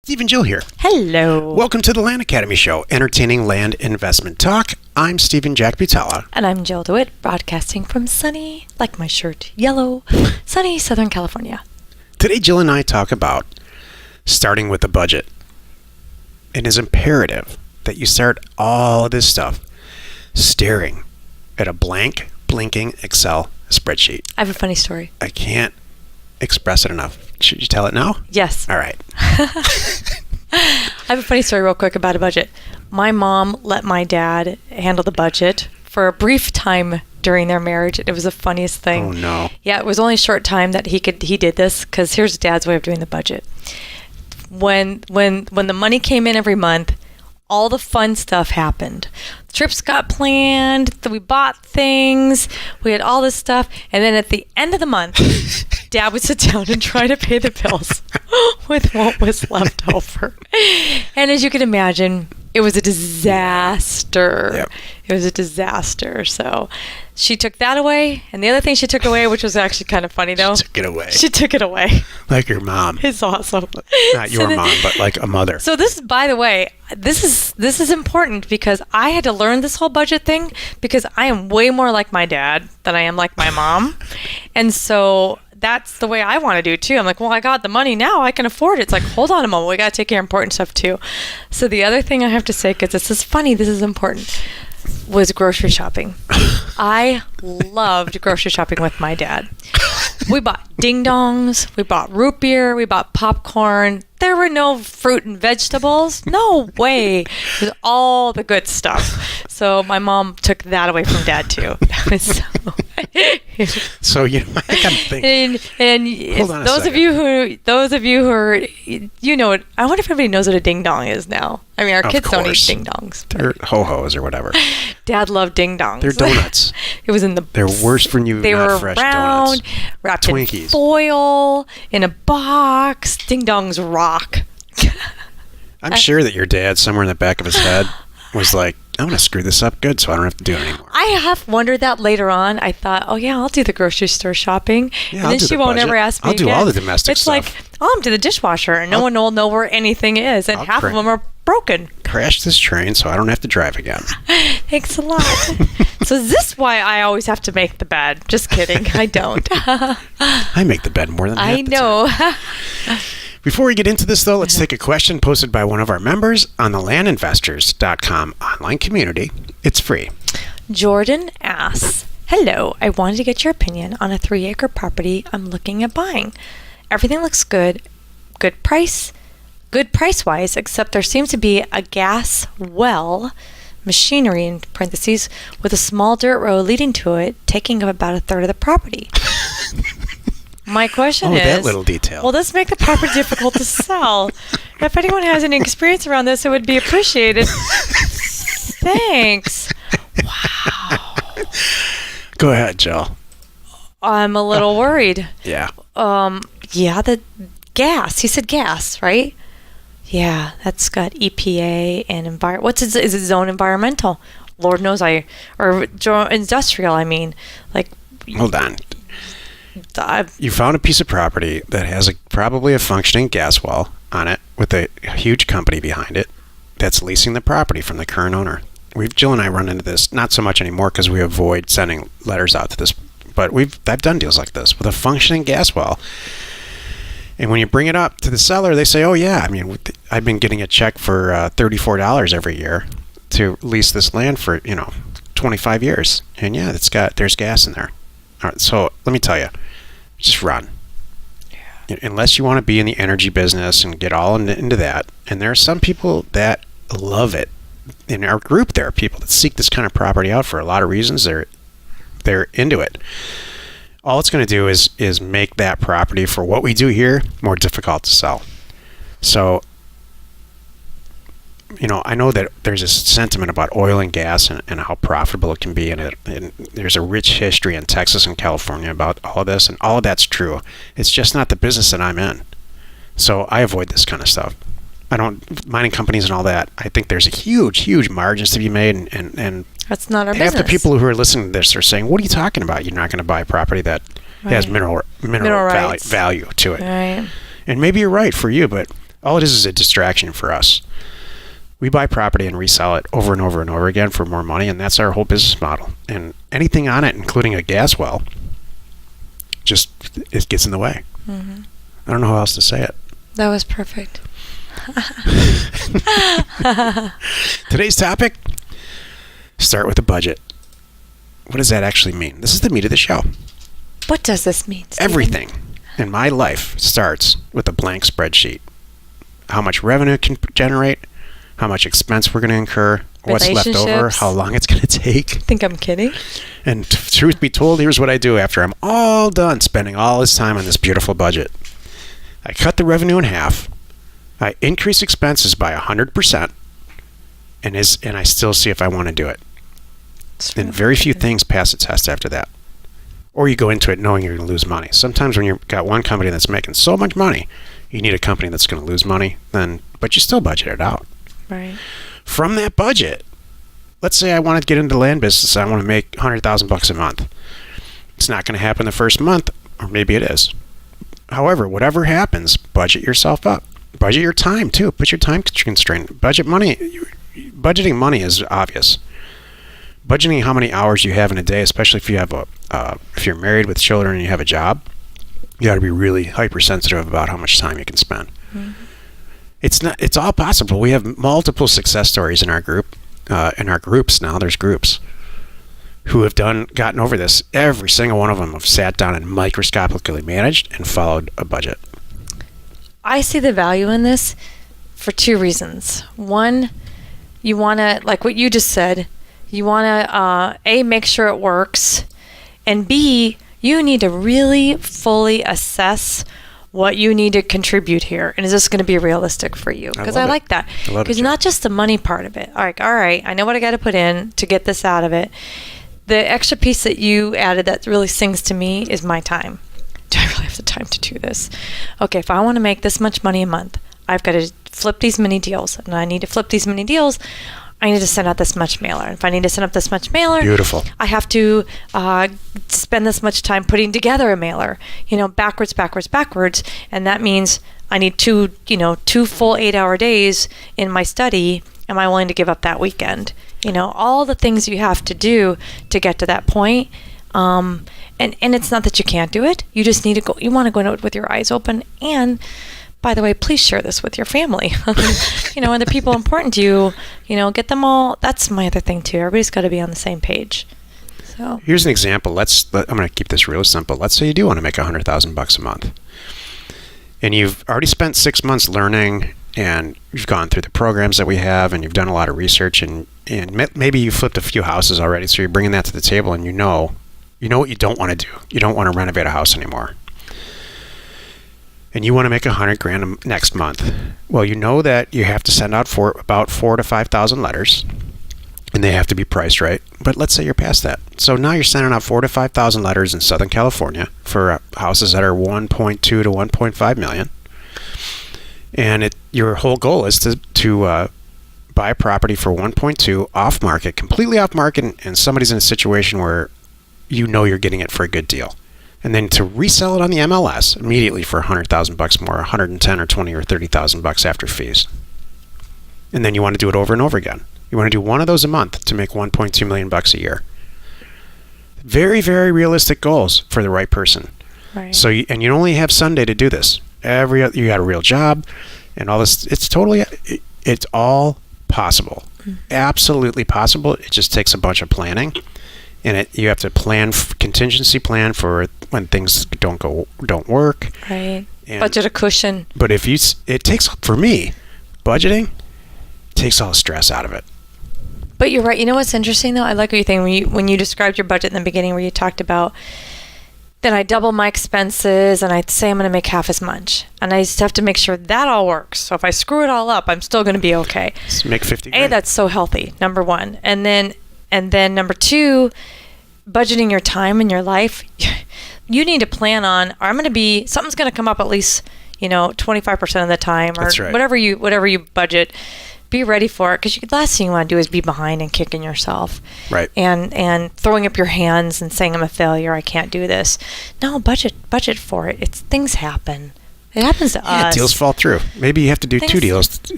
Steve and Jill here. Hello. Welcome to the Land Academy Show, entertaining land investment talk. I'm Stephen Jack Butala. And I'm Jill DeWitt, broadcasting from sunny, like my shirt, yellow, sunny Southern California. Today, Jill and I talk about starting with a budget. It is imperative that you start all of this stuff staring at a blank, blinking Excel spreadsheet. I have a funny story. I can't express it enough. Should you tell it now? Yes. All right. I have a funny story real quick about a budget. My mom let my dad handle the budget for a brief time during their marriage. It was the funniest thing. Oh, no. Yeah, it was only a short time that he did this, because here's Dad's way of doing the budget. When the money came in every month, all the fun stuff happened. Trips got planned, we bought things, we had all this stuff, and then at the end of the month, Dad would sit down and try to pay the bills with what was left over. And as you can imagine, it was a disaster. Yep. It was a disaster. So she took that away. And the other thing she took away, which was actually kind of funny though. She took it away. She took it away. Like your mom. It's awesome. Not your mom, but like a mother. So this, by the way, this is important, because I had to learn this whole budget thing, because I am way more like my dad than I am like my mom. And so that's the way I want to do too. I'm like, well, I got the money now, I can afford it. It's like, hold on a moment, we got to take care of important stuff too. So the other thing I have to say, because this is funny, this is important, was grocery shopping. I loved grocery shopping with my dad. We bought ding dongs, we bought root beer, we bought popcorn. There were no fruit and vegetables. No way. It was all the good stuff. So my mom took that away from Dad too. So you know, I gotta think. And Hold on a those of you who are, you know it. I wonder if everybody knows what a ding dong is now. I mean, our Of kids don't eat course. ding dongs. They're ho-hos or whatever. Dad loved ding dongs. They're donuts. It was in the. They're worse for you, They not were fresh round, donuts. wrapped Twinkies. in foil, in a box. Ding dongs rock. I'm sure that your dad, somewhere in the back of his head, was like, I'm going to screw this up good so I don't have to do it anymore. I have wondered that later on. I thought, oh yeah, I'll do the grocery store shopping. Yeah, and I'll then do she the won't budget. ever ask me I'll do again. all the domestic it's stuff. Like, I'll empty the dishwasher and no one will know where anything is. And I'll half of them are broken. Crash this train so I don't have to drive again. Thanks a lot. So is this why I always have to make the bed? Just kidding. I don't. I make the bed more than half I the know. time. Before we get into this, though, let's take a question posted by one of our members on the landinvestors.com online community. It's free. Jordan asks, hello, I wanted to get your opinion on a 3-acre property I'm looking at buying. Everything looks good price-wise, except there seems to be a gas well, machinery in parentheses, with a small dirt road leading to it, taking up about a third of the property. My question is, that little detail. Will this make the property difficult to sell? If anyone has any experience around this, it would be appreciated. Thanks. Wow. Go ahead, Jill. I'm a little worried. Yeah. Yeah, the gas. He said gas, right? Yeah, that's got EPA and is it zone environmental? Lord knows or industrial, I mean. Like, Hold on. You found a piece of property that has probably a functioning gas well on it with a huge company behind it that's leasing the property from the current owner. Jill and I run into this, not so much anymore because we avoid sending letters out to this, but I've done deals like this with a functioning gas well. And when you bring it up to the seller, they say, oh yeah, I mean, I've been getting a check for $34 every year to lease this land for, 25 years. And yeah, there's gas in there. All right, so let me tell you, just run. Yeah. Unless you want to be in the energy business and get all into that. And there are some people that love it. In our group, there are people that seek this kind of property out for a lot of reasons. They're into it. All it's going to do is make that property, for what we do here, more difficult to sell. So, I know that there's a sentiment about oil and gas and how profitable it can be, and there's a rich history in Texas and California about all of this, and all of that's true. It's just not the business that I'm in. So I avoid this kind of stuff. Mining companies and all that, I think there's a huge margins to be made, and that's not our half business. the people who are listening to this are saying, what are you talking about? You're not going to buy a property that has mineral rights. value to it. Right. And maybe you're right for you, but All it is a distraction for us. We buy property and resell it over and over and over again for more money, and that's our whole business model. And anything on it, including a gas well, just it gets in the way. Mm-hmm. I don't know how else to say it. That was perfect. Today's topic, start with a budget. What does that actually mean? This is the meat of the show. What does this mean, Stephen? Everything in my life starts with a blank spreadsheet. How much revenue it can generate, how much expense we're going to incur, what's left over, Relationships. how long it's going to take. Think I'm kidding? And truth be told, here's what I do after I'm all done spending all this time on this beautiful budget. I cut the revenue in half. I increase expenses by 100%, and I still see if I want to do it. And very few things pass the test after that. Or you go into it knowing you're going to lose money. Sometimes when you've got one company that's making so much money, you need a company that's going to lose money, but you still budget it out. Right. From that budget, let's say I want to get into the land business. I want to make $100,000 a month. It's not going to happen the first month, or maybe it is. However, whatever happens, budget yourself up. Budget your time too. Put your time constraint. Budgeting money is obvious. Budgeting how many hours you have in a day, especially if you have if you're married with children and you have a job, you got to be really hypersensitive about how much time you can spend. Mm-hmm. It's all possible. We have multiple success stories in our group, in our groups now. There's groups who have gotten over this. Every single one of them have sat down and microscopically managed and followed a budget. I see the value in this for two reasons. One, you want to, like what you just said, you want to, A, make sure it works, and B, you need to really fully assess what you need to contribute here. And is this going to be realistic for you? Because I like that. Because not just the money part of it. All right, I know what I got to put in to get this out of it. The extra piece that you added that really sings to me is my time. Do I really have the time to do this? Okay, if I want to make this much money a month, I've got to flip these many deals. And I need to flip these many deals. I need to send out this much mailer. If I need to send out this much mailer, beautiful. I have to spend this much time putting together a mailer, backwards. And that means I need two full 8-hour days in my study. Am I willing to give up that weekend? All the things you have to do to get to that point. And it's not that you can't do it. You just need to go. You want to go into it with your eyes open. And by the way, please share this with your family. And the people important to you, get them all. That's my other thing too. Everybody's got to be on the same page. So here's an example. I'm going to keep this real simple. Let's say you do want to make $100,000 a month, and you've already spent 6 months learning, and you've gone through the programs that we have, and you've done a lot of research, and maybe you flipped a few houses already. So you're bringing that to the table, and you know what you don't want to do. You don't want to renovate a house anymore. And you want to make $100,000 next month. Well, you know that you have to send out about 4,000 to 5,000 letters, and they have to be priced right. But let's say you're past that. So now you're sending out 4,000 to 5,000 letters in Southern California for houses that are 1.2 to 1.5 million. And your whole goal is to buy a property for 1.2 off market, completely off market, and somebody's in a situation where you're getting it for a good deal. And then to resell it on the MLS immediately for $100,000 more, $110,000 or $20,000 or $30,000 after fees. And then you want to do it over and over again. You want to do one of those a month to make $1.2 million a year. Very, very realistic goals for the right person. Right. So you only have Sunday to do this. You got a real job and all this. It's all possible. Mm-hmm. Absolutely possible. It just takes a bunch of planning. And you have to contingency plan for when things don't work. Right. Budget a cushion. But for me, budgeting takes all the stress out of it. But you're right. You know what's interesting though? I like what you're saying when you described your budget in the beginning, where you talked about then I double my expenses and I say I'm going to make half as much, and I just have to make sure that all works. So if I screw it all up, I'm still going to be okay. Let's make $50,000. That's so healthy. Number one, and then number two, budgeting your time in your life. You need to plan on, something's going to come up at least, 25% of the time, or That's right. whatever you budget. Be ready for it, because the last thing you want to do is be behind and kicking yourself, right? And throwing up your hands and saying I'm a failure, I can't do this. No, budget for it. Things happen. It happens to Yeah, us. deals fall through. Maybe you have to do two deals. Take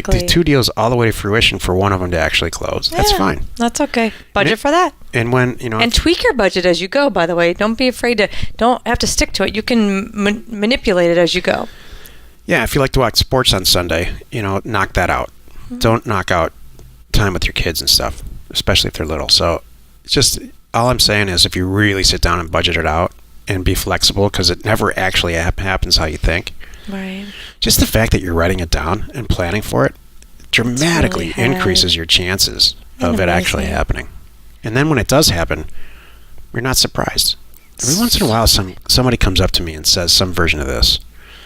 the Exactly. 2 deals all the way to fruition for one of them to actually close. That's Yeah, fine. That's okay. Budget it- for that. And when, And tweak your budget as you go, by the way. Don't be afraid to, don't have to stick to it. You can manipulate it as you go. yeah, if you like to watch sports on Sunday, knock that out. Don't knock out time with your kids and stuff, especially if they're little. So it's just, all I'm saying is if you really sit down and budget it out and be flexible, because it never actually happens how you think. Right. Just the fact that you're writing it down and planning for it dramatically really increases your chances of it Amazing. actually happening. And then when it does happen, you're not surprised. Every once in a while, somebody comes up to me and says some version of this.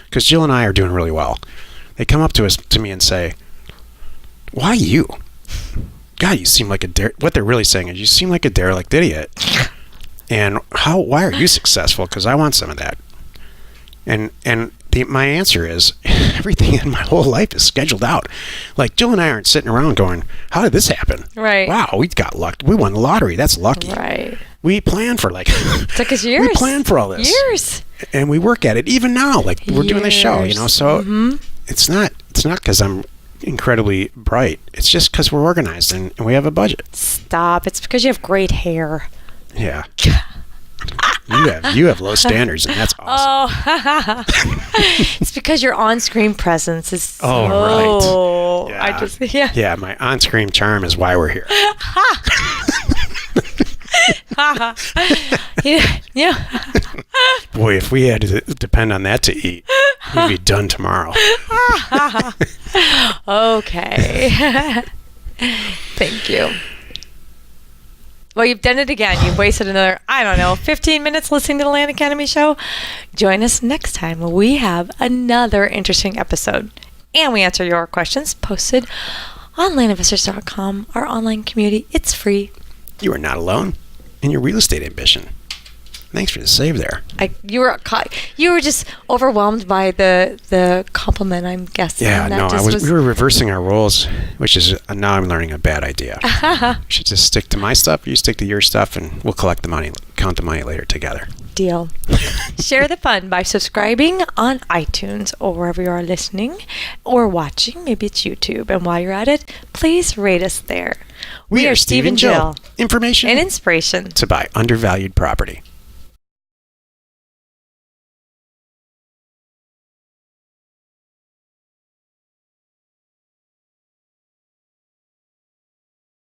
Because Jill and I are doing really well. They come up to me and say, "Why you? God, you seem like a what they're really saying is you seem like a derelict idiot. And why are you successful? Because I want some of that." And my answer is everything in my whole life is scheduled out. Like Jill and I aren't sitting around going, "How did this happen? Right. Wow, we got lucky. We won the lottery. That's lucky." Right. We plan for Took us years. we plan for all this. Years. And we work at it even now. Like we're doing this show, Years. So it's not because I'm incredibly bright. It's just because we're organized and we have a budget. Stop. It's because you have great hair. Yeah. You have low standards, and that's awesome. Oh, it's because your on-screen presence is so. Oh, right. Yeah. Yeah, my on-screen charm is why we're here. Yeah. Boy, if we had to depend on that to eat, we'd be done tomorrow. Okay. Thank you. Well, you've done it again. You've wasted another, 15 minutes listening to the Land Academy show. Join us next time when we have another interesting episode. And we answer your questions posted on landinvestors.com, our online community. It's free. You are not alone in your real estate ambition. Thanks for the save there. You were just overwhelmed by the compliment, I'm guessing. Yeah, That no, just we were reversing our roles, which is now I'm learning a bad idea. We should just stick to my stuff, you stick to your stuff, and we'll collect the money, count the money later together. Deal. Share the fun by subscribing on iTunes or wherever you are listening or watching. Maybe it's YouTube. And while you're at it, please rate us there. We are Steve and Jill. Information and inspiration to buy undervalued property.